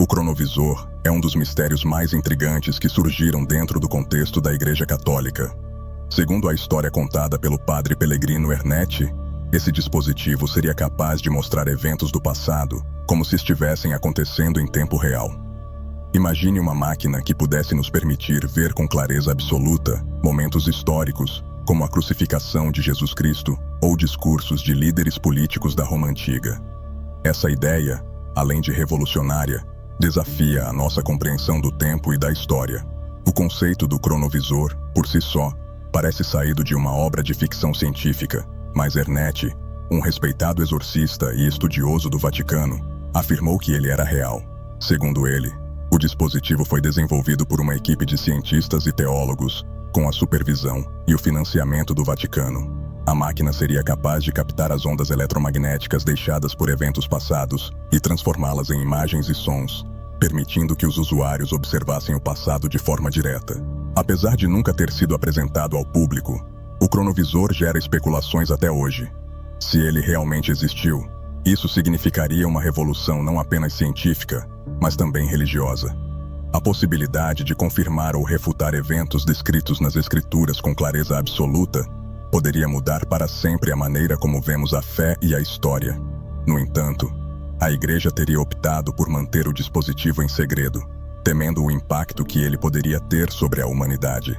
O cronovisor é um dos mistérios mais intrigantes que surgiram dentro do contexto da Igreja Católica. Segundo a história contada pelo padre Pellegrino Ernetti, esse dispositivo seria capaz de mostrar eventos do passado como se estivessem acontecendo em tempo real. Imagine uma máquina que pudesse nos permitir ver com clareza absoluta momentos históricos, como a crucificação de Jesus Cristo ou discursos de líderes políticos da Roma Antiga. Essa ideia, além de revolucionária, desafia a nossa compreensão do tempo e da história. O conceito do cronovisor, por si só, parece saído de uma obra de ficção científica, mas Ernetti, um respeitado exorcista e estudioso do Vaticano, afirmou que ele era real. Segundo ele, o dispositivo foi desenvolvido por uma equipe de cientistas e teólogos, com a supervisão e o financiamento do Vaticano. A máquina seria capaz de captar as ondas eletromagnéticas deixadas por eventos passados e transformá-las em imagens e sons, permitindo que os usuários observassem o passado de forma direta. Apesar de nunca ter sido apresentado ao público, o cronovisor gera especulações até hoje. Se ele realmente existiu, isso significaria uma revolução não apenas científica, mas também religiosa. A possibilidade de confirmar ou refutar eventos descritos nas Escrituras com clareza absoluta poderia mudar para sempre a maneira como vemos a fé e a história. No entanto, a Igreja teria optado por manter o dispositivo em segredo, temendo o impacto que ele poderia ter sobre a humanidade.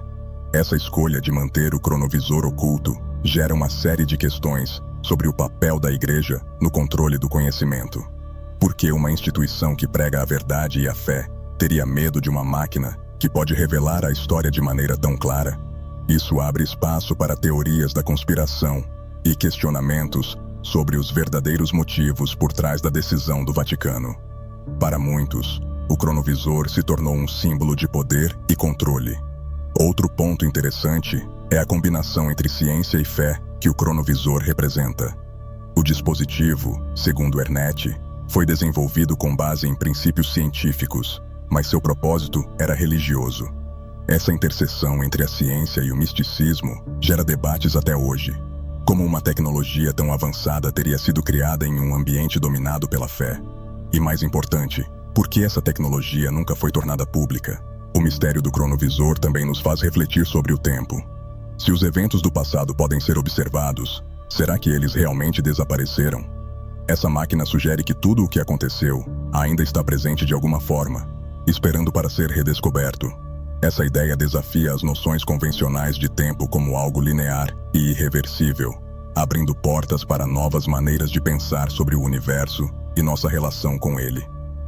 Essa escolha de manter o cronovisor oculto gera uma série de questões sobre o papel da Igreja no controle do conhecimento. Por que uma instituição que prega a verdade e a fé teria medo de uma máquina que pode revelar a história de maneira tão clara? Isso abre espaço para teorias da conspiração e questionamentos sobre os verdadeiros motivos por trás da decisão do Vaticano. Para muitos, o cronovisor se tornou um símbolo de poder e controle. Outro ponto interessante é a combinação entre ciência e fé que o cronovisor representa. O dispositivo, segundo Ernetti, foi desenvolvido com base em princípios científicos, mas seu propósito era religioso. Essa interseção entre a ciência e o misticismo gera debates até hoje. Como uma tecnologia tão avançada teria sido criada em um ambiente dominado pela fé? E mais importante, por que essa tecnologia nunca foi tornada pública? O mistério do cronovisor também nos faz refletir sobre o tempo. Se os eventos do passado podem ser observados, será que eles realmente desapareceram? Essa máquina sugere que tudo o que aconteceu ainda está presente de alguma forma, esperando para ser redescoberto. Essa ideia desafia as noções convencionais de tempo como algo linear e irreversível, abrindo portas para novas maneiras de pensar sobre o universo e nossa relação com ele.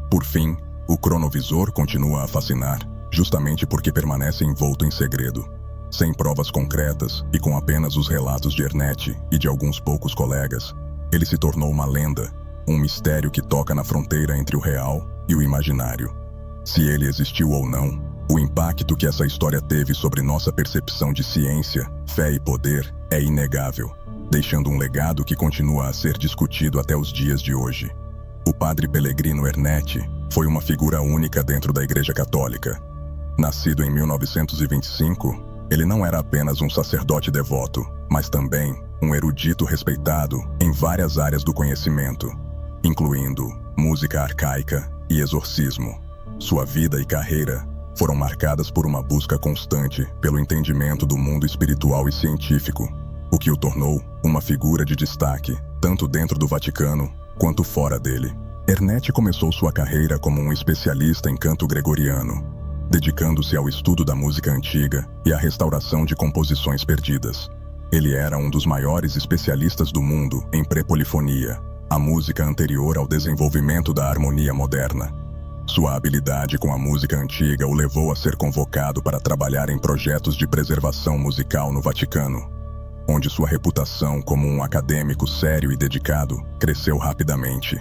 Por fim, o cronovisor continua a fascinar, justamente porque permanece envolto em segredo. Sem provas concretas e com apenas os relatos de Ernetti e de alguns poucos colegas, ele se tornou uma lenda, um mistério que toca na fronteira entre o real e o imaginário. Se ele existiu ou não, o impacto que essa história teve sobre nossa percepção de ciência, fé e poder é inegável, deixando um legado que continua a ser discutido até os dias de hoje. O padre Pellegrino Ernetti foi uma figura única dentro da Igreja Católica. Nascido em 1925, ele não era apenas um sacerdote devoto, mas também um erudito respeitado em várias áreas do conhecimento, incluindo música arcaica e exorcismo. Sua vida e carreira foram marcadas por uma busca constante pelo entendimento do mundo espiritual e científico, o que o tornou uma figura de destaque, tanto dentro do Vaticano quanto fora dele. Ernetti começou sua carreira como um especialista em canto gregoriano, dedicando-se ao estudo da música antiga e à restauração de composições perdidas. Ele era um dos maiores especialistas do mundo em pré-polifonia, a música anterior ao desenvolvimento da harmonia moderna. Sua habilidade com a música antiga o levou a ser convocado para trabalhar em projetos de preservação musical no Vaticano, onde sua reputação como um acadêmico sério e dedicado cresceu rapidamente.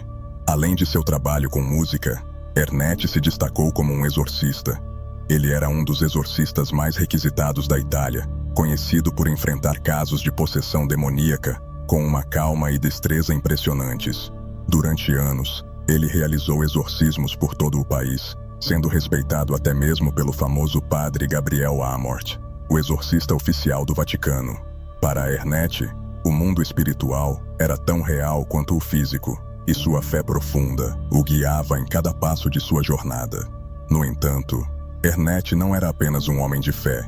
Além de seu trabalho com música, Ernetti se destacou como um exorcista. Ele era um dos exorcistas mais requisitados da Itália, conhecido por enfrentar casos de possessão demoníaca com uma calma e destreza impressionantes. Durante anos, ele realizou exorcismos por todo o país, sendo respeitado até mesmo pelo famoso padre Gabriel Amort, o exorcista oficial do Vaticano. Para Ernetti, o mundo espiritual era tão real quanto o físico, e sua fé profunda o guiava em cada passo de sua jornada. No entanto, Ernest não era apenas um homem de fé.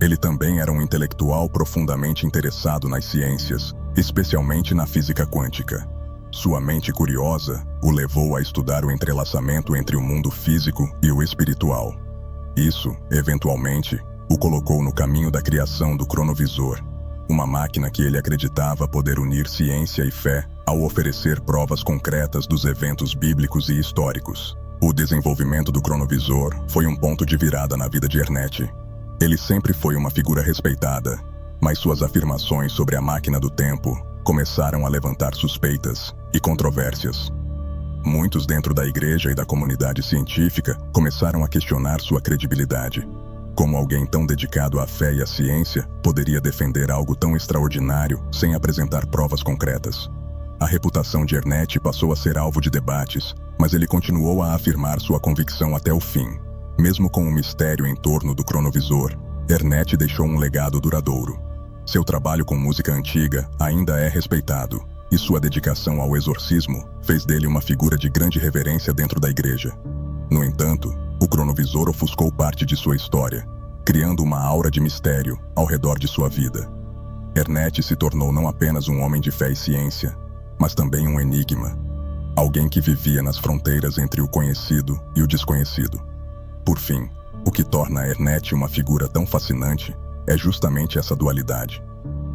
Ele também era um intelectual profundamente interessado nas ciências, especialmente na física quântica. Sua mente curiosa o levou a estudar o entrelaçamento entre o mundo físico e o espiritual. Isso, eventualmente, o colocou no caminho da criação do cronovisor, uma máquina que ele acreditava poder unir ciência e fé ao oferecer provas concretas dos eventos bíblicos e históricos. O desenvolvimento do cronovisor foi um ponto de virada na vida de Ernest. Ele sempre foi uma figura respeitada, mas suas afirmações sobre a máquina do tempo começaram a levantar suspeitas e controvérsias. Muitos dentro da igreja e da comunidade científica começaram a questionar sua credibilidade. Como alguém tão dedicado à fé e à ciência poderia defender algo tão extraordinário sem apresentar provas concretas? A reputação de Ernest passou a ser alvo de debates, mas ele continuou a afirmar sua convicção até o fim. Mesmo com o mistério em torno do cronovisor, Ernest deixou um legado duradouro. Seu trabalho com música antiga ainda é respeitado, e sua dedicação ao exorcismo fez dele uma figura de grande reverência dentro da igreja. No entanto, o cronovisor ofuscou parte de sua história, criando uma aura de mistério ao redor de sua vida. Ernest se tornou não apenas um homem de fé e ciência, mas também um enigma, alguém que vivia nas fronteiras entre o conhecido e o desconhecido. Por fim, o que torna Ernest uma figura tão fascinante é justamente essa dualidade.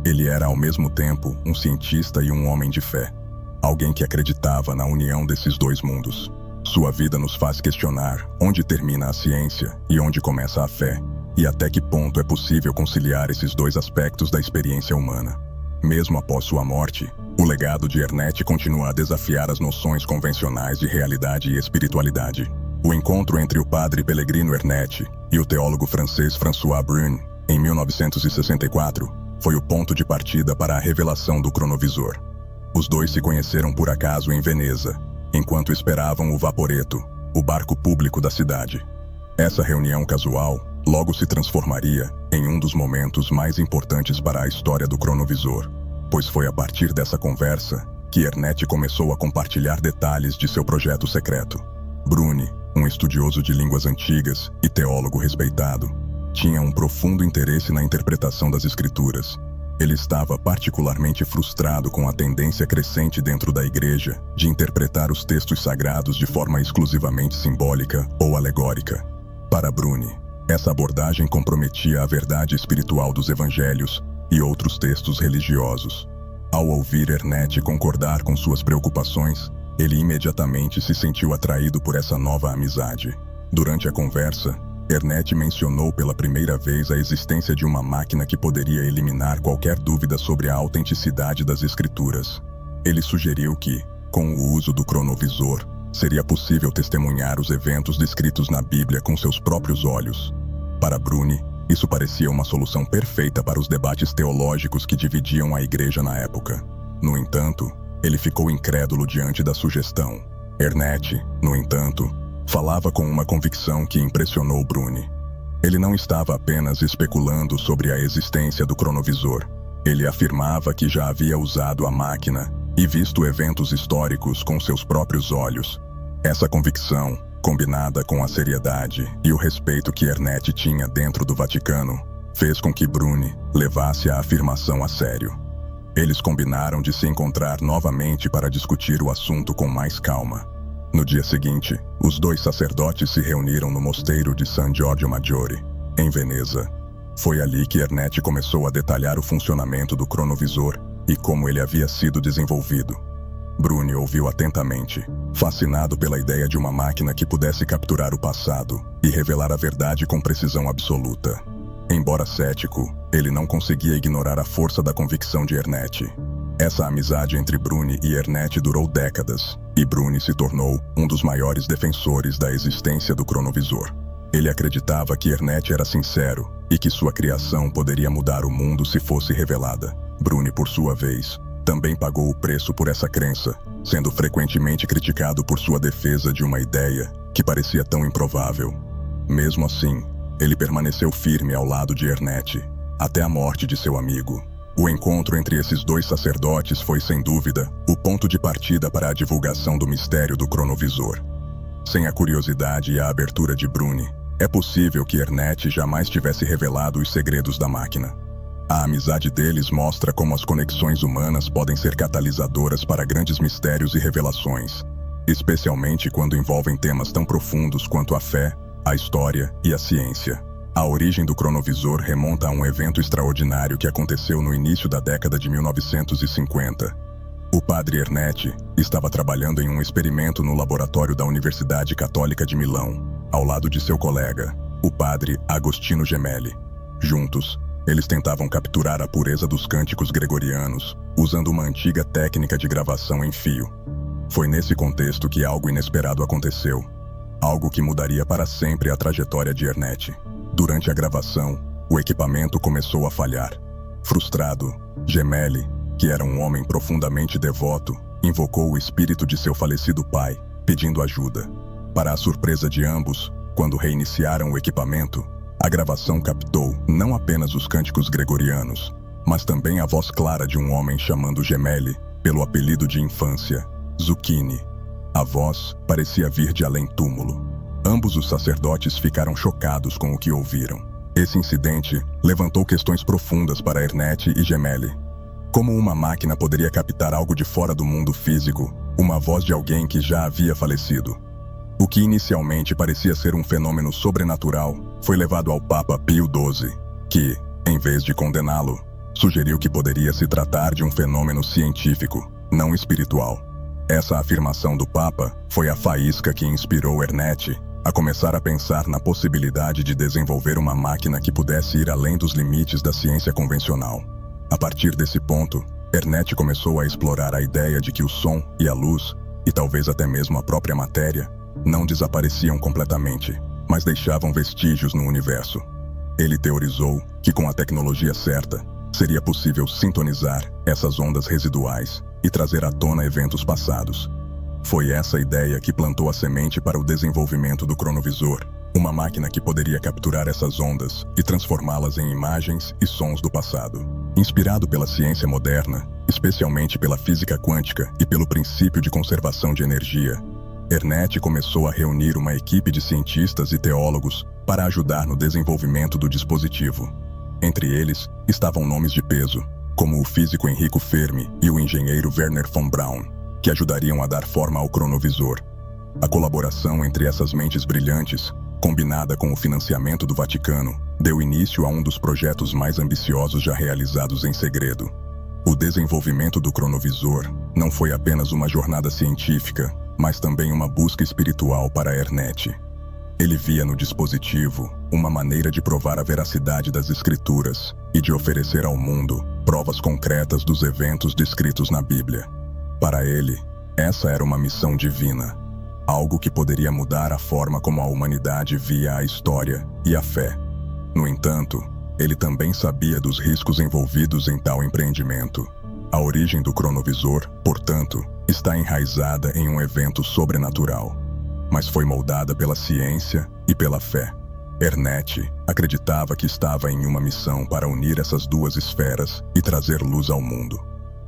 Ele era ao mesmo tempo um cientista e um homem de fé, alguém que acreditava na união desses dois mundos. Sua vida nos faz questionar onde termina a ciência e onde começa a fé, e até que ponto é possível conciliar esses dois aspectos da experiência humana. Mesmo após sua morte, o legado de Ernest continua a desafiar as noções convencionais de realidade e espiritualidade. O encontro entre o padre Pellegrino Ernest e o teólogo francês François Brune, em 1964, foi o ponto de partida para a revelação do cronovisor. Os dois se conheceram por acaso em Veneza, enquanto esperavam o Vaporetto, o barco público da cidade. Essa reunião casual logo se transformaria em um dos momentos mais importantes para a história do cronovisor, pois foi a partir dessa conversa que Ernest começou a compartilhar detalhes de seu projeto secreto. Brune, um estudioso de línguas antigas e teólogo respeitado, tinha um profundo interesse na interpretação das escrituras. Ele estava particularmente frustrado com a tendência crescente dentro da igreja de interpretar os textos sagrados de forma exclusivamente simbólica ou alegórica. Para Brune, essa abordagem comprometia a verdade espiritual dos evangelhos e outros textos religiosos. Ao ouvir Ernest concordar com suas preocupações, ele imediatamente se sentiu atraído por essa nova amizade. Durante a conversa, Ernest mencionou pela primeira vez a existência de uma máquina que poderia eliminar qualquer dúvida sobre a autenticidade das escrituras. Ele sugeriu que, com o uso do cronovisor, seria possível testemunhar os eventos descritos na Bíblia com seus próprios olhos. Para Brune, isso parecia uma solução perfeita para os debates teológicos que dividiam a igreja na época. No entanto, ele ficou incrédulo diante da sugestão. Ernest, no entanto, falava com uma convicção que impressionou Brune. Ele não estava apenas especulando sobre a existência do cronovisor. Ele afirmava que já havia usado a máquina e visto eventos históricos com seus próprios olhos. Essa convicção, combinada com a seriedade e o respeito que Ernest tinha dentro do Vaticano, fez com que Brune levasse a afirmação a sério. Eles combinaram de se encontrar novamente para discutir o assunto com mais calma. No dia seguinte, os dois sacerdotes se reuniram no mosteiro de San Giorgio Maggiore, em Veneza. Foi ali que Ernest começou a detalhar o funcionamento do cronovisor e como ele havia sido desenvolvido. Brune ouviu atentamente, fascinado pela ideia de uma máquina que pudesse capturar o passado e revelar a verdade com precisão absoluta. Embora cético, ele não conseguia ignorar a força da convicção de Ernest. Essa amizade entre Brune e Ernest durou décadas, e Brune se tornou um dos maiores defensores da existência do cronovisor. Ele acreditava que Ernest era sincero e que sua criação poderia mudar o mundo se fosse revelada. Brune, por sua vez, também pagou o preço por essa crença, sendo frequentemente criticado por sua defesa de uma ideia que parecia tão improvável. Mesmo assim, ele permaneceu firme ao lado de Ernest, até a morte de seu amigo. O encontro entre esses dois sacerdotes foi, sem dúvida, o ponto de partida para a divulgação do mistério do cronovisor. Sem a curiosidade e a abertura de Bruni, é possível que Ernet jamais tivesse revelado os segredos da máquina. A amizade deles mostra como as conexões humanas podem ser catalisadoras para grandes mistérios e revelações, especialmente quando envolvem temas tão profundos quanto a fé, a história e a ciência. A origem do cronovisor remonta a um evento extraordinário que aconteceu no início da década de 1950. O padre Ernet estava trabalhando em um experimento no laboratório da Universidade Católica de Milão, ao lado de seu colega, o padre Agostino Gemelli. Juntos, eles tentavam capturar a pureza dos cânticos gregorianos, usando uma antiga técnica de gravação em fio. Foi nesse contexto que algo inesperado aconteceu, algo que mudaria para sempre a trajetória de Ernet. Durante a gravação, o equipamento começou a falhar. Frustrado, Gemelli, que era um homem profundamente devoto, invocou o espírito de seu falecido pai, pedindo ajuda. Para a surpresa de ambos, quando reiniciaram o equipamento, a gravação captou não apenas os cânticos gregorianos, mas também a voz clara de um homem chamando Gemelli pelo apelido de infância, Zucchini. A voz parecia vir de além-túmulo. Ambos os sacerdotes ficaram chocados com o que ouviram. Esse incidente levantou questões profundas para Ernet e Gemelli. Como uma máquina poderia captar algo de fora do mundo físico, uma voz de alguém que já havia falecido? O que inicialmente parecia ser um fenômeno sobrenatural foi levado ao Papa Pio XII, que, em vez de condená-lo, sugeriu que poderia se tratar de um fenômeno científico, não espiritual. Essa afirmação do Papa foi a faísca que inspirou Ernet a começar a pensar na possibilidade de desenvolver uma máquina que pudesse ir além dos limites da ciência convencional. A partir desse ponto, Ernet começou a explorar a ideia de que o som e a luz, e talvez até mesmo a própria matéria, não desapareciam completamente, mas deixavam vestígios no universo. Ele teorizou que com a tecnologia certa, seria possível sintonizar essas ondas residuais e trazer à tona eventos passados. Foi essa ideia que plantou a semente para o desenvolvimento do cronovisor, uma máquina que poderia capturar essas ondas e transformá-las em imagens e sons do passado. Inspirado pela ciência moderna, especialmente pela física quântica e pelo princípio de conservação de energia, Ernet começou a reunir uma equipe de cientistas e teólogos para ajudar no desenvolvimento do dispositivo. Entre eles, estavam nomes de peso, como o físico Enrico Fermi e o engenheiro Werner von Braun, que ajudariam a dar forma ao cronovisor. A colaboração entre essas mentes brilhantes, combinada com o financiamento do Vaticano, deu início a um dos projetos mais ambiciosos já realizados em segredo. O desenvolvimento do cronovisor não foi apenas uma jornada científica, mas também uma busca espiritual para Ernet. Ele via no dispositivo uma maneira de provar a veracidade das Escrituras e de oferecer ao mundo provas concretas dos eventos descritos na Bíblia. Para ele, essa era uma missão divina, algo que poderia mudar a forma como a humanidade via a história e a fé. No entanto, ele também sabia dos riscos envolvidos em tal empreendimento. A origem do cronovisor, portanto, está enraizada em um evento sobrenatural, mas foi moldada pela ciência e pela fé. Ernet acreditava que estava em uma missão para unir essas duas esferas e trazer luz ao mundo.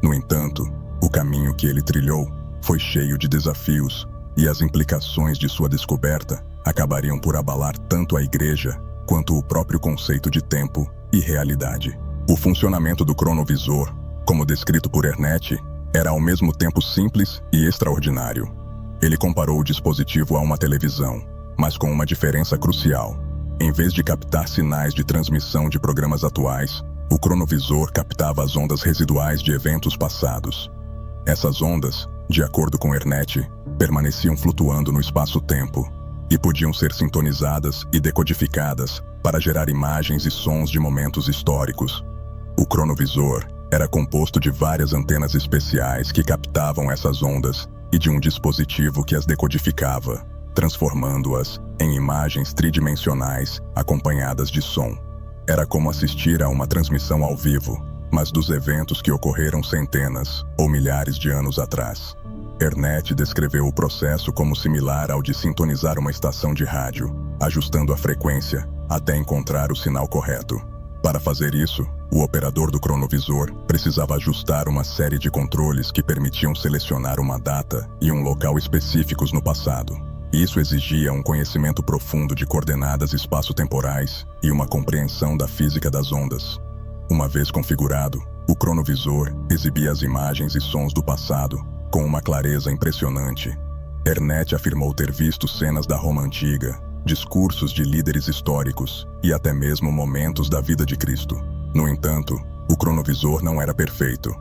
No entanto, o caminho que ele trilhou foi cheio de desafios, e as implicações de sua descoberta acabariam por abalar tanto a Igreja quanto o próprio conceito de tempo e realidade. O funcionamento do cronovisor, como descrito por Ernet, era ao mesmo tempo simples e extraordinário. Ele comparou o dispositivo a uma televisão, mas com uma diferença crucial. Em vez de captar sinais de transmissão de programas atuais, o cronovisor captava as ondas residuais de eventos passados. Essas ondas, de acordo com Ernet, permaneciam flutuando no espaço-tempo e podiam ser sintonizadas e decodificadas para gerar imagens e sons de momentos históricos. O cronovisor era composto de várias antenas especiais que captavam essas ondas e de um dispositivo que as decodificava, transformando-as em imagens tridimensionais acompanhadas de som. Era como assistir a uma transmissão ao vivo, mas dos eventos que ocorreram centenas ou milhares de anos atrás. Ernet descreveu o processo como similar ao de sintonizar uma estação de rádio, ajustando a frequência até encontrar o sinal correto. Para fazer isso, o operador do cronovisor precisava ajustar uma série de controles que permitiam selecionar uma data e um local específicos no passado. Isso exigia um conhecimento profundo de coordenadas espaço-temporais e uma compreensão da física das ondas. Uma vez configurado, o cronovisor exibia as imagens e sons do passado com uma clareza impressionante. Ernet afirmou ter visto cenas da Roma Antiga, discursos de líderes históricos e até mesmo momentos da vida de Cristo. No entanto, o cronovisor não era perfeito.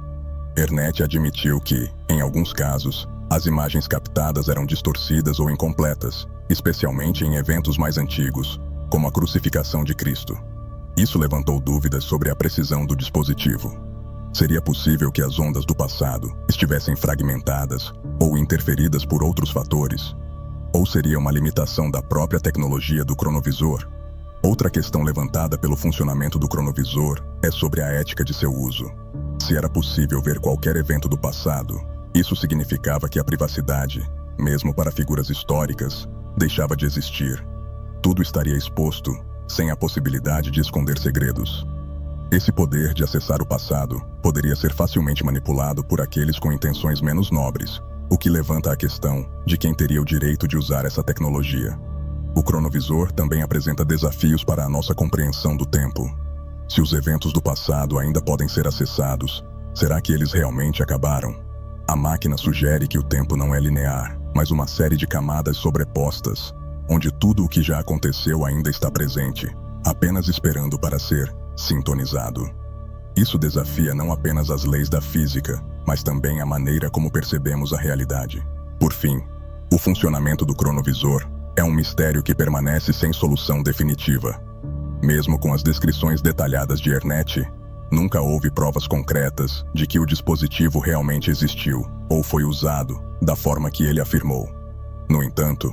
Ernet admitiu que, em alguns casos, as imagens captadas eram distorcidas ou incompletas, especialmente em eventos mais antigos, como a crucificação de Cristo. Isso levantou dúvidas sobre a precisão do dispositivo. Seria possível que as ondas do passado estivessem fragmentadas ou interferidas por outros fatores? Ou seria uma limitação da própria tecnologia do cronovisor? Outra questão levantada pelo funcionamento do cronovisor é sobre a ética de seu uso. Se era possível ver qualquer evento do passado, isso significava que a privacidade, mesmo para figuras históricas, deixava de existir. Tudo estaria exposto, sem a possibilidade de esconder segredos. Esse poder de acessar o passado poderia ser facilmente manipulado por aqueles com intenções menos nobres, o que levanta a questão de quem teria o direito de usar essa tecnologia. O cronovisor também apresenta desafios para a nossa compreensão do tempo. Se os eventos do passado ainda podem ser acessados, será que eles realmente acabaram? A máquina sugere que o tempo não é linear, mas uma série de camadas sobrepostas, onde tudo o que já aconteceu ainda está presente, apenas esperando para ser sintonizado. Isso desafia não apenas as leis da física, mas também a maneira como percebemos a realidade. Por fim, o funcionamento do cronovisor é um mistério que permanece sem solução definitiva. Mesmo com as descrições detalhadas de Ernet, nunca houve provas concretas de que o dispositivo realmente existiu ou foi usado da forma que ele afirmou. No entanto,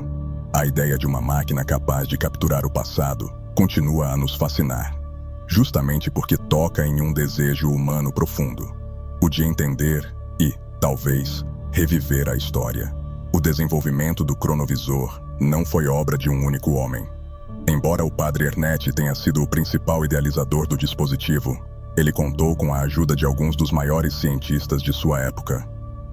a ideia de uma máquina capaz de capturar o passado continua a nos fascinar, justamente porque toca em um desejo humano profundo, o de entender e, talvez, reviver a história. O desenvolvimento do cronovisor não foi obra de um único homem. Embora o padre Ernet tenha sido o principal idealizador do dispositivo, ele contou com a ajuda de alguns dos maiores cientistas de sua época.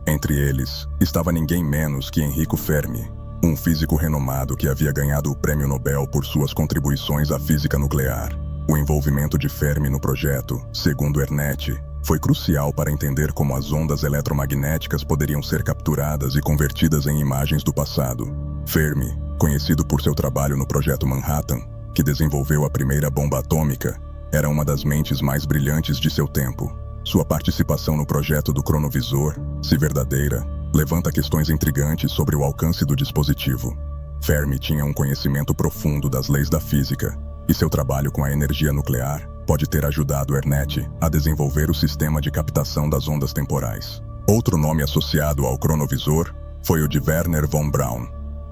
Entre eles, estava ninguém menos que Enrico Fermi, um físico renomado que havia ganhado o Prêmio Nobel por suas contribuições à física nuclear. O envolvimento de Fermi no projeto, segundo Ernet, foi crucial para entender como as ondas eletromagnéticas poderiam ser capturadas e convertidas em imagens do passado. Fermi, conhecido por seu trabalho no Projeto Manhattan, que desenvolveu a primeira bomba atômica, era uma das mentes mais brilhantes de seu tempo. Sua participação no projeto do cronovisor, se verdadeira, levanta questões intrigantes sobre o alcance do dispositivo. Fermi tinha um conhecimento profundo das leis da física, e seu trabalho com a energia nuclear pode ter ajudado Ernet a desenvolver o sistema de captação das ondas temporais. Outro nome associado ao cronovisor foi o de Wernher von Braun,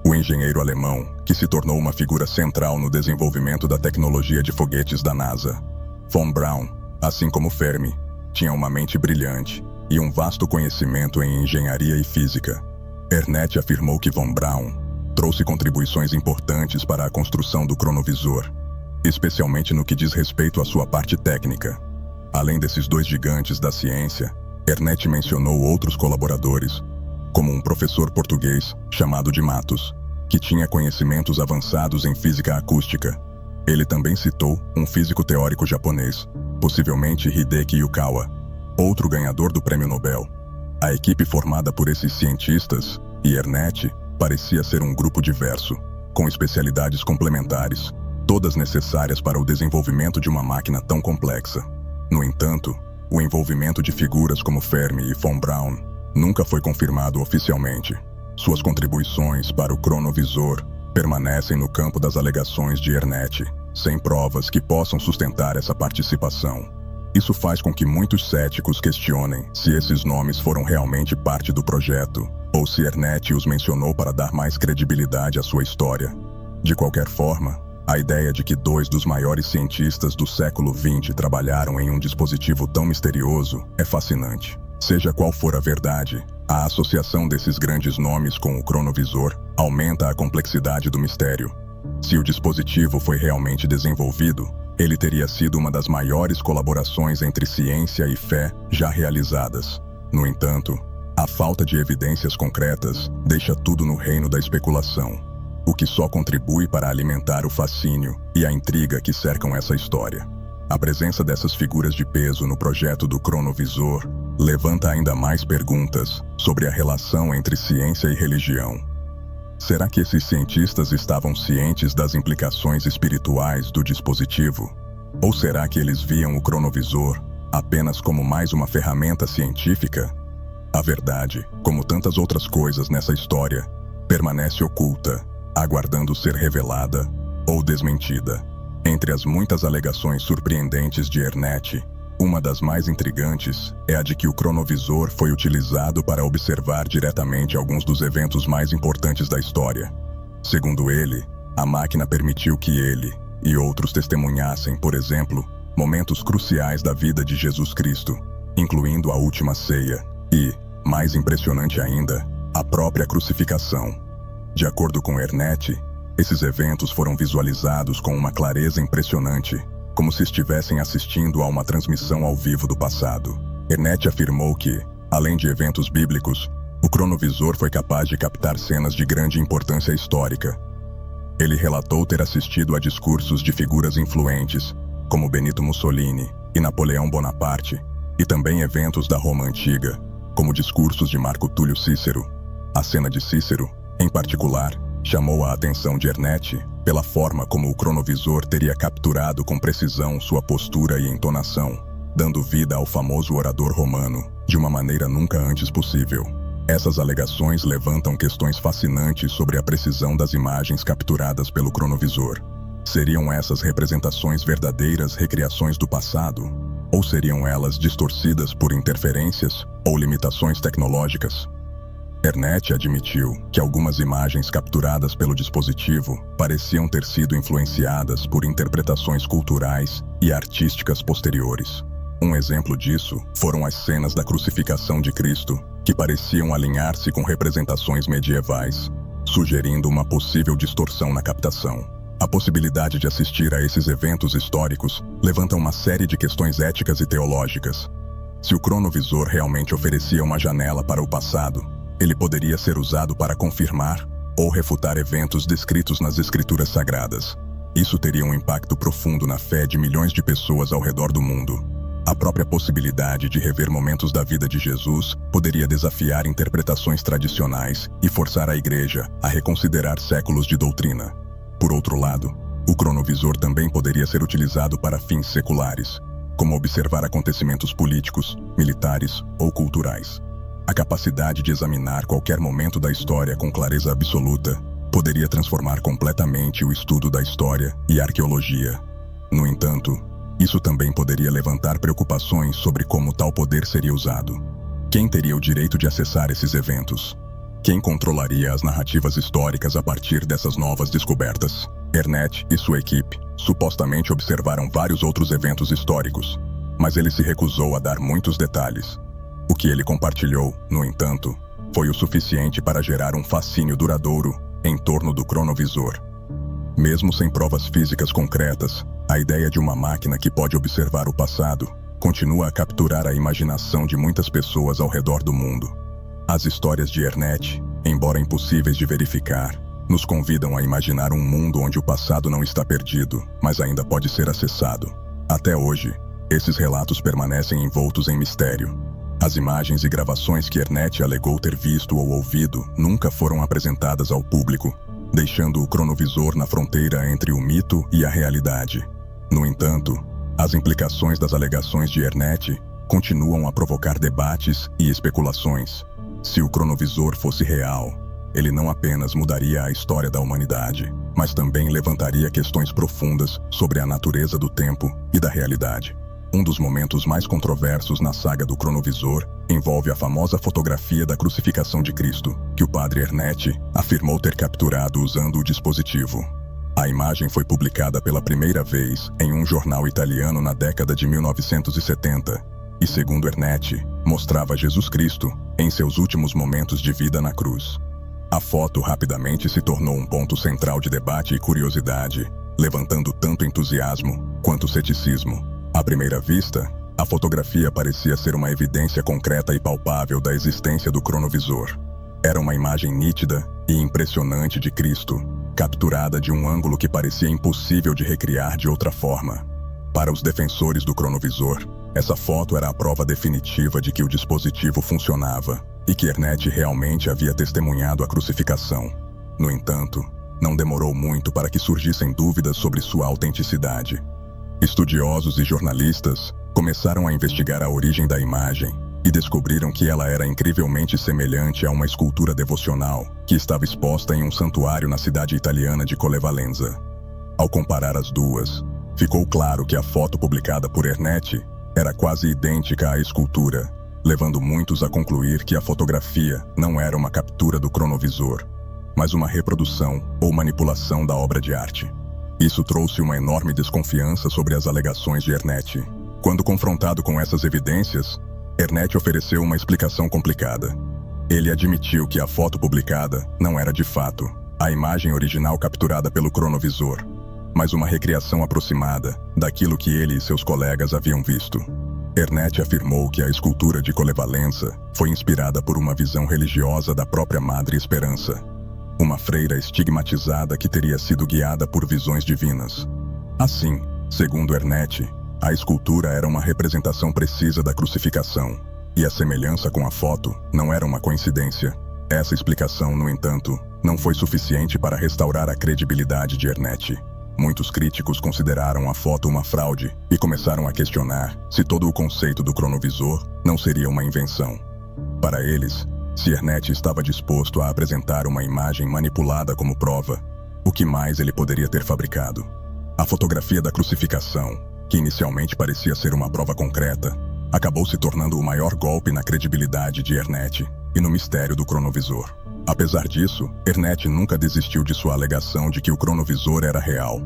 o engenheiro alemão que se tornou uma figura central no desenvolvimento da tecnologia de foguetes da NASA. Von Braun, assim como Fermi, tinha uma mente brilhante e um vasto conhecimento em engenharia e física. Ernet afirmou que Von Braun trouxe contribuições importantes para a construção do cronovisor, especialmente no que diz respeito à sua parte técnica. Além desses dois gigantes da ciência, Ernet mencionou outros colaboradores, como um professor português chamado de Matos, que tinha conhecimentos avançados em física acústica. Ele também citou um físico teórico japonês, possivelmente Hideki Yukawa, outro ganhador do Prêmio Nobel. A equipe formada por esses cientistas e Ernet parecia ser um grupo diverso, com especialidades complementares, todas necessárias para o desenvolvimento de uma máquina tão complexa. No entanto, o envolvimento de figuras como Fermi e von Braun nunca foi confirmado oficialmente. Suas contribuições para o cronovisor permanecem no campo das alegações de Ernet, sem provas que possam sustentar essa participação. Isso faz com que muitos céticos questionem se esses nomes foram realmente parte do projeto, ou se Ernet os mencionou para dar mais credibilidade à sua história. De qualquer forma, a ideia de que dois dos maiores cientistas do século XX trabalharam em um dispositivo tão misterioso é fascinante. Seja qual for a verdade, a associação desses grandes nomes com o cronovisor aumenta a complexidade do mistério. Se o dispositivo foi realmente desenvolvido, Ele teria sido uma das maiores colaborações entre ciência e fé já realizadas. No entanto, a falta de evidências concretas deixa tudo no reino da especulação, o que só contribui para alimentar o fascínio e a intriga que cercam essa história. A presença dessas figuras de peso no projeto do cronovisor levanta ainda mais perguntas sobre a relação entre ciência e religião. Será que esses cientistas estavam cientes das implicações espirituais do dispositivo? Ou será que eles viam o cronovisor apenas como mais uma ferramenta científica? A verdade, como tantas outras coisas nessa história, permanece oculta, aguardando ser revelada ou desmentida. Entre as muitas alegações surpreendentes de Ernet, uma das mais intrigantes é a de que o cronovisor foi utilizado para observar diretamente alguns dos eventos mais importantes da história. Segundo ele, a máquina permitiu que ele e outros testemunhassem, por exemplo, momentos cruciais da vida de Jesus Cristo, incluindo a última ceia e, mais impressionante ainda, a própria crucificação. De acordo com Ernet, esses eventos foram visualizados com uma clareza impressionante, como se estivessem assistindo a uma transmissão ao vivo do passado. Ernet afirmou que, além de eventos bíblicos, o cronovisor foi capaz de captar cenas de grande importância histórica. Ele relatou ter assistido a discursos de figuras influentes, como Benito Mussolini e Napoleão Bonaparte, e também eventos da Roma Antiga, como discursos de Marco Túlio Cícero. A cena de Cícero, em particular, chamou a atenção de Ernet pela forma como o cronovisor teria capturado com precisão sua postura e entonação, dando vida ao famoso orador romano, de uma maneira nunca antes possível. Essas alegações levantam questões fascinantes sobre a precisão das imagens capturadas pelo cronovisor. Seriam essas representações verdadeiras recriações do passado? Ou seriam elas distorcidas por interferências ou limitações tecnológicas? Ernet admitiu que algumas imagens capturadas pelo dispositivo pareciam ter sido influenciadas por interpretações culturais e artísticas posteriores. Um exemplo disso foram as cenas da crucificação de Cristo, que pareciam alinhar-se com representações medievais, sugerindo uma possível distorção na captação. A possibilidade de assistir a esses eventos históricos levanta uma série de questões éticas e teológicas. Se o cronovisor realmente oferecia uma janela para o passado, ele poderia ser usado para confirmar ou refutar eventos descritos nas Escrituras Sagradas. Isso teria um impacto profundo na fé de milhões de pessoas ao redor do mundo. A própria possibilidade de rever momentos da vida de Jesus poderia desafiar interpretações tradicionais e forçar a Igreja a reconsiderar séculos de doutrina. Por outro lado, o cronovisor também poderia ser utilizado para fins seculares, como observar acontecimentos políticos, militares ou culturais. A capacidade de examinar qualquer momento da história com clareza absoluta poderia transformar completamente o estudo da história e arqueologia. No entanto, isso também poderia levantar preocupações sobre como tal poder seria usado. Quem teria o direito de acessar esses eventos? Quem controlaria as narrativas históricas a partir dessas novas descobertas? Ernet e sua equipe supostamente observaram vários outros eventos históricos, mas ele se recusou a dar muitos detalhes. O que ele compartilhou, no entanto, foi o suficiente para gerar um fascínio duradouro em torno do cronovisor. Mesmo sem provas físicas concretas, a ideia de uma máquina que pode observar o passado continua a capturar a imaginação de muitas pessoas ao redor do mundo. As histórias de Ernet, embora impossíveis de verificar, nos convidam a imaginar um mundo onde o passado não está perdido, mas ainda pode ser acessado. Até hoje, esses relatos permanecem envoltos em mistério. As imagens e gravações que Ernet alegou ter visto ou ouvido nunca foram apresentadas ao público, deixando o cronovisor na fronteira entre o mito e a realidade. No entanto, as implicações das alegações de Ernet continuam a provocar debates e especulações. Se o cronovisor fosse real, ele não apenas mudaria a história da humanidade, mas também levantaria questões profundas sobre a natureza do tempo e da realidade. Um dos momentos mais controversos na saga do cronovisor envolve a famosa fotografia da crucificação de Cristo, que o padre Ernet afirmou ter capturado usando o dispositivo. A imagem foi publicada pela primeira vez em um jornal italiano na década de 1970 e, segundo Ernet, mostrava Jesus Cristo em seus últimos momentos de vida na cruz. A foto rapidamente se tornou um ponto central de debate e curiosidade, levantando tanto entusiasmo quanto ceticismo. À primeira vista, a fotografia parecia ser uma evidência concreta e palpável da existência do cronovisor. Era uma imagem nítida e impressionante de Cristo, capturada de um ângulo que parecia impossível de recriar de outra forma. Para os defensores do cronovisor, essa foto era a prova definitiva de que o dispositivo funcionava e que Ernest realmente havia testemunhado a crucificação. No entanto, não demorou muito para que surgissem dúvidas sobre sua autenticidade. Estudiosos e jornalistas começaram a investigar a origem da imagem e descobriram que ela era incrivelmente semelhante a uma escultura devocional que estava exposta em um santuário na cidade italiana de Collevalenza. Ao comparar as duas, ficou claro que a foto publicada por Ernest era quase idêntica à escultura, levando muitos a concluir que a fotografia não era uma captura do cronovisor, mas uma reprodução ou manipulação da obra de arte. Isso trouxe uma enorme desconfiança sobre as alegações de Ernest. Quando confrontado com essas evidências, Ernest ofereceu uma explicação complicada. Ele admitiu que a foto publicada não era de fato a imagem original capturada pelo cronovisor, mas uma recriação aproximada daquilo que ele e seus colegas haviam visto. Ernest afirmou que a escultura de Collevalenza foi inspirada por uma visão religiosa da própria Madre Esperança, uma freira estigmatizada que teria sido guiada por visões divinas. Assim, segundo Ernest, a escultura era uma representação precisa da crucificação, e a semelhança com a foto não era uma coincidência. Essa explicação, no entanto, não foi suficiente para restaurar a credibilidade de Ernest. Muitos críticos consideraram a foto uma fraude e começaram a questionar se todo o conceito do cronovisor não seria uma invenção. Para eles, se Ernest estava disposto a apresentar uma imagem manipulada como prova, o que mais ele poderia ter fabricado? A fotografia da crucificação, que inicialmente parecia ser uma prova concreta, acabou se tornando o maior golpe na credibilidade de Ernest e no mistério do cronovisor. Apesar disso, Ernest nunca desistiu de sua alegação de que o cronovisor era real.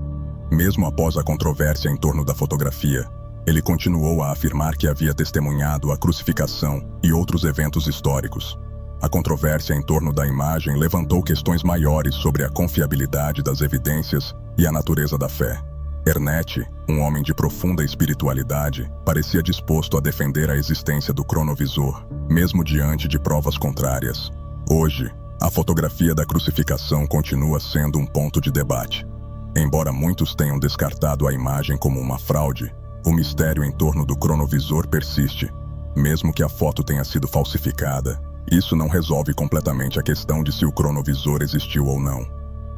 Mesmo após a controvérsia em torno da fotografia, ele continuou a afirmar que havia testemunhado a crucificação e outros eventos históricos. A controvérsia em torno da imagem levantou questões maiores sobre a confiabilidade das evidências e a natureza da fé. Ernest, um homem de profunda espiritualidade, parecia disposto a defender a existência do cronovisor, mesmo diante de provas contrárias. Hoje, a fotografia da crucificação continua sendo um ponto de debate. Embora muitos tenham descartado a imagem como uma fraude, o mistério em torno do cronovisor persiste. Mesmo que a foto tenha sido falsificada, isso não resolve completamente a questão de se o cronovisor existiu ou não.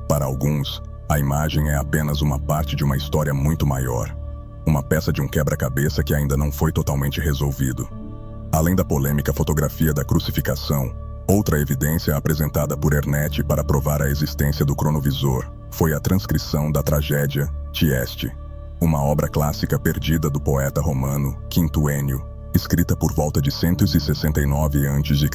Para alguns, a imagem é apenas uma parte de uma história muito maior, uma peça de um quebra-cabeça que ainda não foi totalmente resolvido. Além da polêmica fotografia da crucificação, outra evidência apresentada por Ernest para provar a existência do cronovisor foi a transcrição da tragédia Tieste, uma obra clássica perdida do poeta romano Quinto Ennio, escrita por volta de 169 a.C.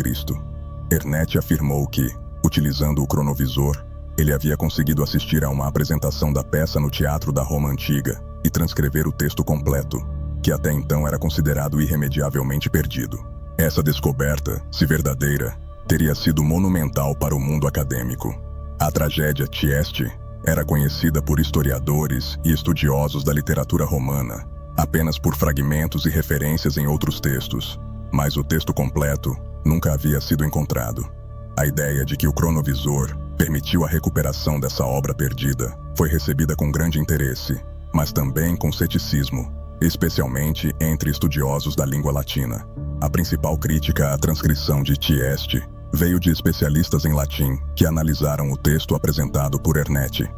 Ernest afirmou que, utilizando o cronovisor, ele havia conseguido assistir a uma apresentação da peça no teatro da Roma Antiga e transcrever o texto completo, que até então era considerado irremediavelmente perdido. Essa descoberta, se verdadeira, teria sido monumental para o mundo acadêmico. A tragédia Tieste era conhecida por historiadores e estudiosos da literatura romana apenas por fragmentos e referências em outros textos, mas o texto completo nunca havia sido encontrado. A ideia de que o cronovisor permitiu a recuperação dessa obra perdida foi recebida com grande interesse, mas também com ceticismo, especialmente entre estudiosos da língua latina. A principal crítica à transcrição de Tieste veio de especialistas em latim que analisaram o texto apresentado por Ernest.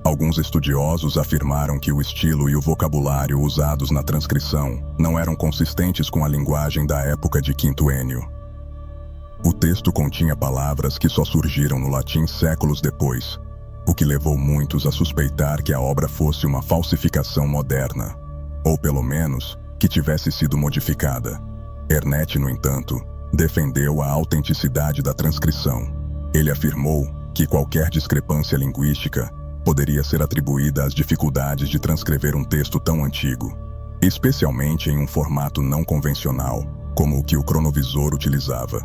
Alguns estudiosos afirmaram que o estilo e o vocabulário usados na transcrição não eram consistentes com a linguagem da época de Quinto Ennio. O texto continha palavras que só surgiram no latim séculos depois, o que levou muitos a suspeitar que a obra fosse uma falsificação moderna, ou pelo menos, que tivesse sido modificada. Ernest, no entanto, defendeu a autenticidade da transcrição. Ele afirmou que qualquer discrepância linguística poderia ser atribuída às dificuldades de transcrever um texto tão antigo, especialmente em um formato não convencional, como o que o cronovisor utilizava.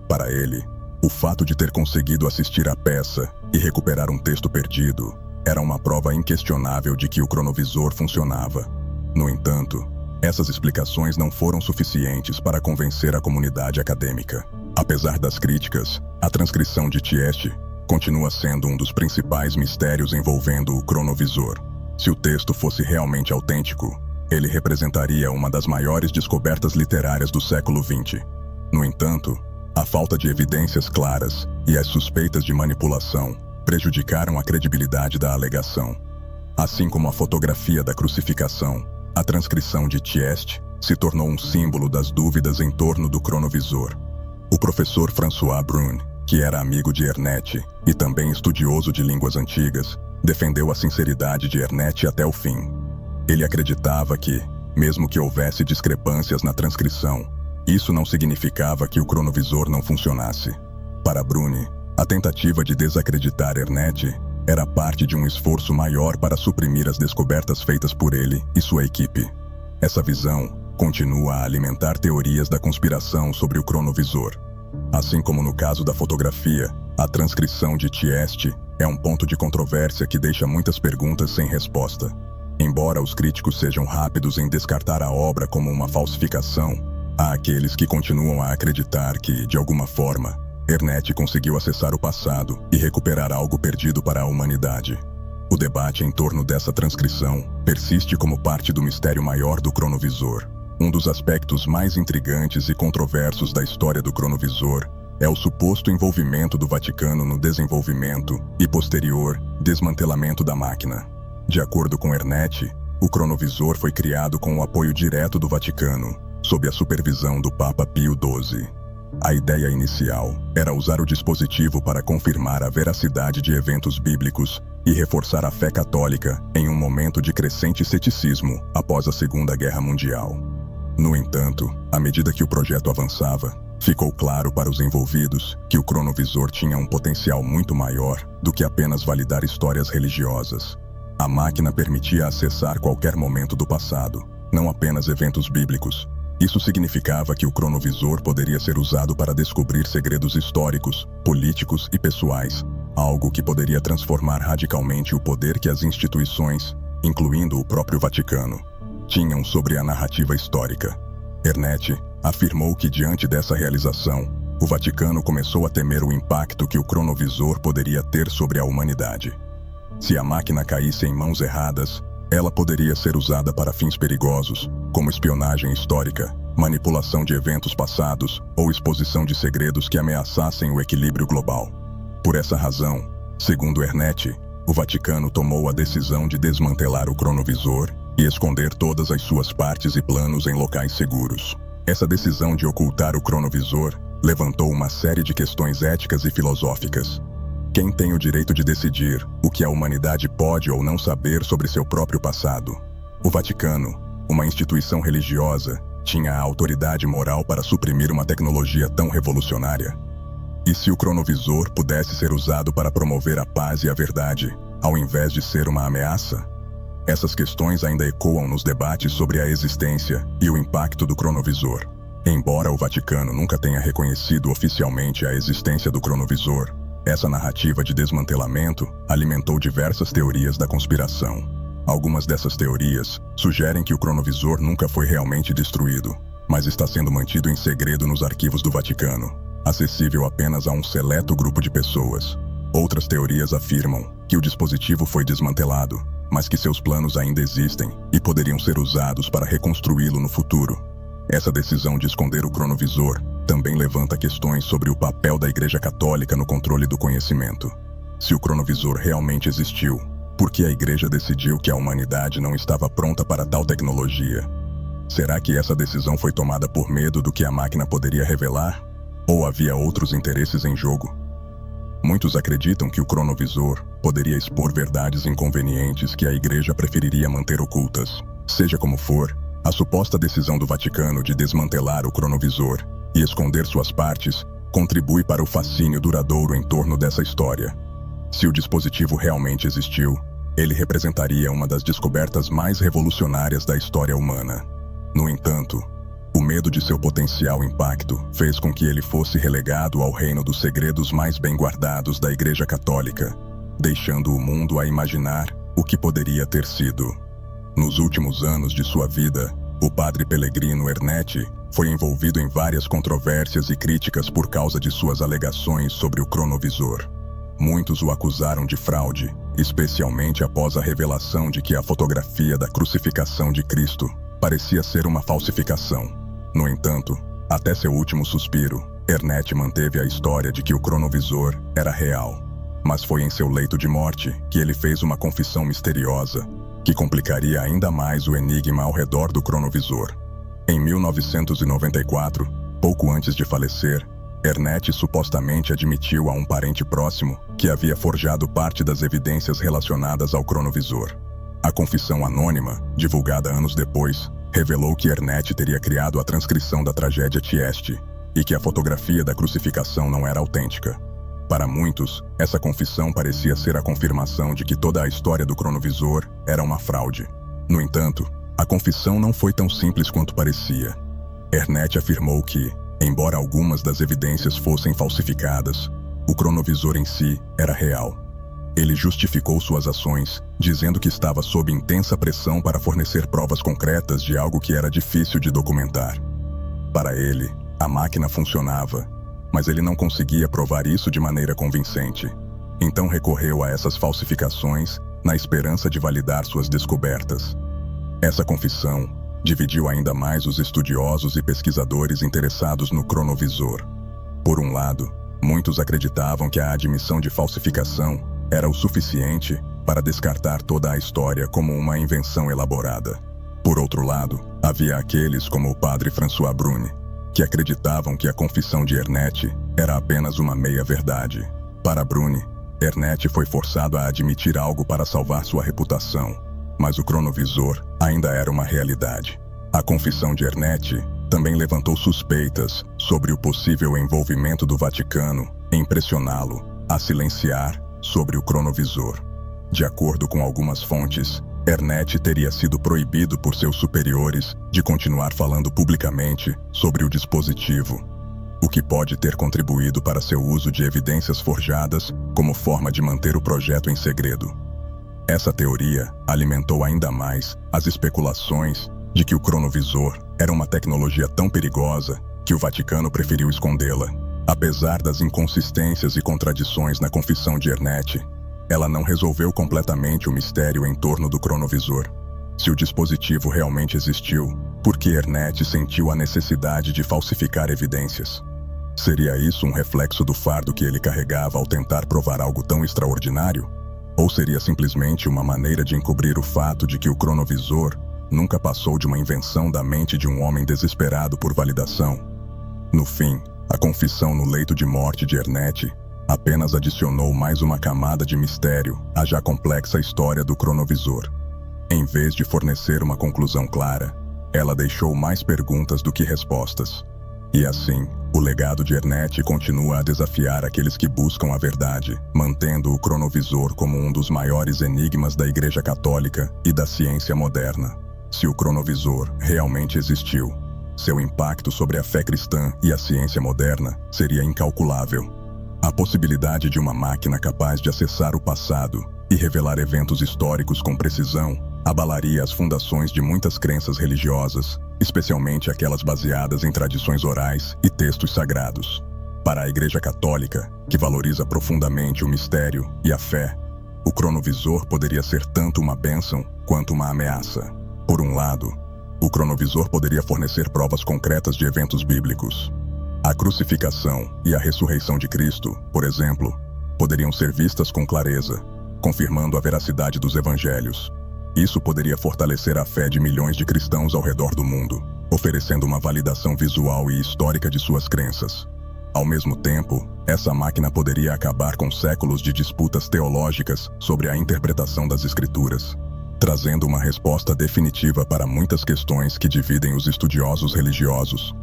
Para ele, o fato de ter conseguido assistir à peça e recuperar um texto perdido era uma prova inquestionável de que o cronovisor funcionava. No entanto, essas explicações não foram suficientes para convencer a comunidade acadêmica. Apesar das críticas, a transcrição de Tieste continua sendo um dos principais mistérios envolvendo o cronovisor. Se o texto fosse realmente autêntico, ele representaria uma das maiores descobertas literárias do século XX. No entanto, a falta de evidências claras e as suspeitas de manipulação prejudicaram a credibilidade da alegação. Assim como a fotografia da crucificação, a transcrição de Tieste se tornou um símbolo das dúvidas em torno do cronovisor. O professor François Brune, que era amigo de Ernetti e também estudioso de línguas antigas, defendeu a sinceridade de Ernetti até o fim. Ele acreditava que, mesmo que houvesse discrepâncias na transcrição, isso não significava que o cronovisor não funcionasse. Para Brune, a tentativa de desacreditar Ernetti era parte de um esforço maior para suprimir as descobertas feitas por ele e sua equipe. Essa visão continua a alimentar teorias da conspiração sobre o cronovisor. Assim como no caso da fotografia, a transcrição de Tieste é um ponto de controvérsia que deixa muitas perguntas sem resposta. Embora os críticos sejam rápidos em descartar a obra como uma falsificação, há aqueles que continuam a acreditar que, de alguma forma, Ernetti conseguiu acessar o passado e recuperar algo perdido para a humanidade. O debate em torno dessa transcrição persiste como parte do mistério maior do cronovisor. Um dos aspectos mais intrigantes e controversos da história do cronovisor é o suposto envolvimento do Vaticano no desenvolvimento e posterior desmantelamento da máquina. De acordo com Ernetti, o cronovisor foi criado com o apoio direto do Vaticano, sob a supervisão do Papa Pio XII. A ideia inicial era usar o dispositivo para confirmar a veracidade de eventos bíblicos e reforçar a fé católica em um momento de crescente ceticismo após a Segunda Guerra Mundial. No entanto, à medida que o projeto avançava, ficou claro para os envolvidos que o cronovisor tinha um potencial muito maior do que apenas validar histórias religiosas. A máquina permitia acessar qualquer momento do passado, não apenas eventos bíblicos. Isso significava que o cronovisor poderia ser usado para descobrir segredos históricos, políticos e pessoais, algo que poderia transformar radicalmente o poder que as instituições, incluindo o próprio Vaticano, tinham sobre a narrativa histórica. Ernetti afirmou que, diante dessa realização, o Vaticano começou a temer o impacto que o cronovisor poderia ter sobre a humanidade. Se a máquina caísse em mãos erradas, ela poderia ser usada para fins perigosos, como espionagem histórica, manipulação de eventos passados ou exposição de segredos que ameaçassem o equilíbrio global. Por essa razão, segundo Ernetti, o Vaticano tomou a decisão de desmantelar o cronovisor e esconder todas as suas partes e planos em locais seguros. Essa decisão de ocultar o cronovisor levantou uma série de questões éticas e filosóficas. Quem tem o direito de decidir o que a humanidade pode ou não saber sobre seu próprio passado? O Vaticano, uma instituição religiosa, tinha a autoridade moral para suprimir uma tecnologia tão revolucionária? E se o cronovisor pudesse ser usado para promover a paz e a verdade, ao invés de ser uma ameaça? Essas questões ainda ecoam nos debates sobre a existência e o impacto do cronovisor. Embora o Vaticano nunca tenha reconhecido oficialmente a existência do cronovisor, essa narrativa de desmantelamento alimentou diversas teorias da conspiração. Algumas dessas teorias sugerem que o cronovisor nunca foi realmente destruído, mas está sendo mantido em segredo nos arquivos do Vaticano, acessível apenas a um seleto grupo de pessoas. Outras teorias afirmam que o dispositivo foi desmantelado, mas que seus planos ainda existem e poderiam ser usados para reconstruí-lo no futuro. Essa decisão de esconder o cronovisor também levanta questões sobre o papel da Igreja Católica no controle do conhecimento. Se o cronovisor realmente existiu, por que a Igreja decidiu que a humanidade não estava pronta para tal tecnologia? Será que essa decisão foi tomada por medo do que a máquina poderia revelar? Ou havia outros interesses em jogo? Muitos acreditam que o cronovisor poderia expor verdades inconvenientes que a Igreja preferiria manter ocultas. Seja como for, a suposta decisão do Vaticano de desmantelar o cronovisor e esconder suas partes contribui para o fascínio duradouro em torno dessa história. Se o dispositivo realmente existiu, ele representaria uma das descobertas mais revolucionárias da história humana. No entanto, o medo de seu potencial impacto fez com que ele fosse relegado ao reino dos segredos mais bem guardados da Igreja Católica. deixando o mundo a imaginar o que poderia ter sido. Nos últimos anos de sua vida, o padre Pellegrino Ernetti foi envolvido em várias controvérsias e críticas por causa de suas alegações sobre o cronovisor. Muitos o acusaram de fraude, especialmente após a revelação de que a fotografia da crucificação de Cristo parecia ser uma falsificação. No entanto, até seu último suspiro, Ernetti manteve a história de que o cronovisor era real. Mas foi em seu leito de morte que ele fez uma confissão misteriosa, que complicaria ainda mais o enigma ao redor do cronovisor. Em 1994, pouco antes de falecer, Ernetti supostamente admitiu a um parente próximo que havia forjado parte das evidências relacionadas ao cronovisor. A confissão anônima, divulgada anos depois, revelou que Ernetti teria criado a transcrição da tragédia Tieste e que a fotografia da crucificação não era autêntica. Para muitos, essa confissão parecia ser a confirmação de que toda a história do cronovisor era uma fraude. No entanto, a confissão não foi tão simples quanto parecia. Ernetti afirmou que, embora algumas das evidências fossem falsificadas, o cronovisor em si era real. Ele justificou suas ações, dizendo que estava sob intensa pressão para fornecer provas concretas de algo que era difícil de documentar. Para ele, a máquina funcionava, mas ele não conseguia provar isso de maneira convincente. Então recorreu a essas falsificações na esperança de validar suas descobertas. Essa confissão dividiu ainda mais os estudiosos e pesquisadores interessados no cronovisor. Por um lado, muitos acreditavam que a admissão de falsificação era o suficiente para descartar toda a história como uma invenção elaborada. Por outro lado, havia aqueles como o padre François Bruni, que acreditavam que a confissão de Ernetti era apenas uma meia-verdade. Para Bruni, Ernetti foi forçado a admitir algo para salvar sua reputação, mas o cronovisor ainda era uma realidade. A confissão de Ernetti também levantou suspeitas sobre o possível envolvimento do Vaticano em pressioná-lo a silenciar sobre o cronovisor. De acordo com algumas fontes, Ernetti teria sido proibido por seus superiores de continuar falando publicamente sobre o dispositivo, o que pode ter contribuído para seu uso de evidências forjadas como forma de manter o projeto em segredo. Essa teoria alimentou ainda mais as especulações de que o cronovisor era uma tecnologia tão perigosa que o Vaticano preferiu escondê-la. Apesar das inconsistências e contradições na confissão de Ernetti, ela não resolveu completamente o mistério em torno do cronovisor. Se o dispositivo realmente existiu, por que Ernetti sentiu a necessidade de falsificar evidências? Seria isso um reflexo do fardo que ele carregava ao tentar provar algo tão extraordinário? Ou seria simplesmente uma maneira de encobrir o fato de que o cronovisor nunca passou de uma invenção da mente de um homem desesperado por validação? No fim, a confissão no leito de morte de Ernetti apenas adicionou mais uma camada de mistério à já complexa história do cronovisor. Em vez de fornecer uma conclusão clara, ela deixou mais perguntas do que respostas. E assim, o legado de Ernetti continua a desafiar aqueles que buscam a verdade, mantendo o cronovisor como um dos maiores enigmas da Igreja Católica e da ciência moderna. Se o cronovisor realmente existiu, seu impacto sobre a fé cristã e a ciência moderna seria incalculável. A possibilidade de uma máquina capaz de acessar o passado e revelar eventos históricos com precisão abalaria as fundações de muitas crenças religiosas, especialmente aquelas baseadas em tradições orais e textos sagrados. Para a Igreja Católica, que valoriza profundamente o mistério e a fé, o cronovisor poderia ser tanto uma bênção quanto uma ameaça. Por um lado, o cronovisor poderia fornecer provas concretas de eventos bíblicos. A crucificação e a ressurreição de Cristo, por exemplo, poderiam ser vistas com clareza, confirmando a veracidade dos evangelhos. Isso poderia fortalecer a fé de milhões de cristãos ao redor do mundo, oferecendo uma validação visual e histórica de suas crenças. Ao mesmo tempo, essa máquina poderia acabar com séculos de disputas teológicas sobre a interpretação das Escrituras, trazendo uma resposta definitiva para muitas questões que dividem os estudiosos religiosos.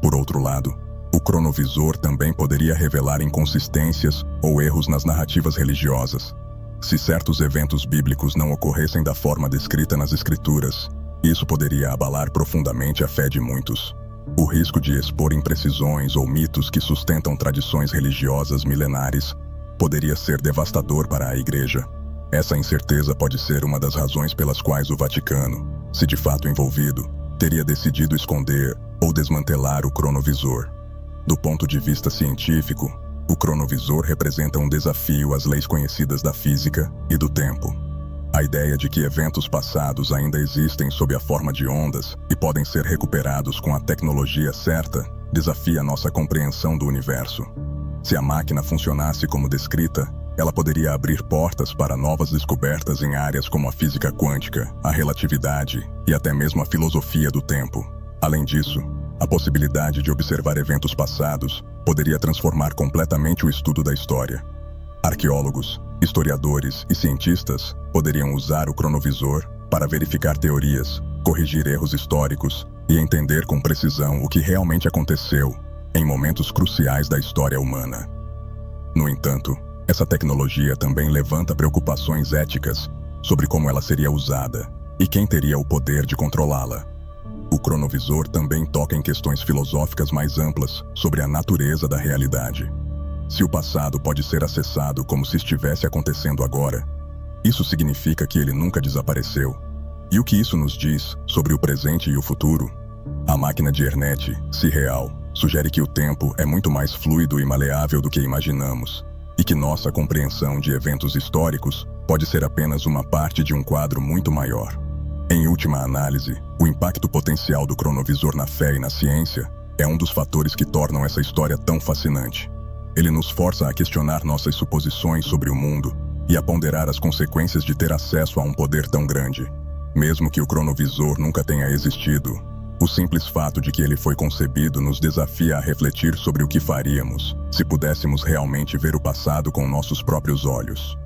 Por outro lado, o cronovisor também poderia revelar inconsistências ou erros nas narrativas religiosas. Se certos eventos bíblicos não ocorressem da forma descrita nas Escrituras, isso poderia abalar profundamente a fé de muitos. O risco de expor imprecisões ou mitos que sustentam tradições religiosas milenares poderia ser devastador para a Igreja. Essa incerteza pode ser uma das razões pelas quais o Vaticano, se de fato envolvido, teria decidido esconder ou desmantelar o cronovisor. Do ponto de vista científico, o cronovisor representa um desafio às leis conhecidas da física e do tempo. A ideia de que eventos passados ainda existem sob a forma de ondas e podem ser recuperados com a tecnologia certa desafia nossa compreensão do universo. Se a máquina funcionasse como descrita, ela poderia abrir portas para novas descobertas em áreas como a física quântica, a relatividade e até mesmo a filosofia do tempo. Além disso, a possibilidade de observar eventos passados poderia transformar completamente o estudo da história. Arqueólogos, historiadores e cientistas poderiam usar o cronovisor para verificar teorias, corrigir erros históricos e entender com precisão o que realmente aconteceu em momentos cruciais da história humana. No entanto, essa tecnologia também levanta preocupações éticas sobre como ela seria usada e quem teria o poder de controlá-la. O cronovisor também toca em questões filosóficas mais amplas sobre a natureza da realidade. Se o passado pode ser acessado como se estivesse acontecendo agora, isso significa que ele nunca desapareceu. E o que isso nos diz sobre o presente e o futuro? A máquina de Ernet, se real, sugere que o tempo é muito mais fluido e maleável do que imaginamos, e que nossa compreensão de eventos históricos pode ser apenas uma parte de um quadro muito maior. Em última análise, o impacto potencial do cronovisor na fé e na ciência é um dos fatores que tornam essa história tão fascinante. Ele nos força a questionar nossas suposições sobre o mundo e a ponderar as consequências de ter acesso a um poder tão grande. Mesmo que o cronovisor nunca tenha existido, o simples fato de que ele foi concebido nos desafia a refletir sobre o que faríamos se pudéssemos realmente ver o passado com nossos próprios olhos.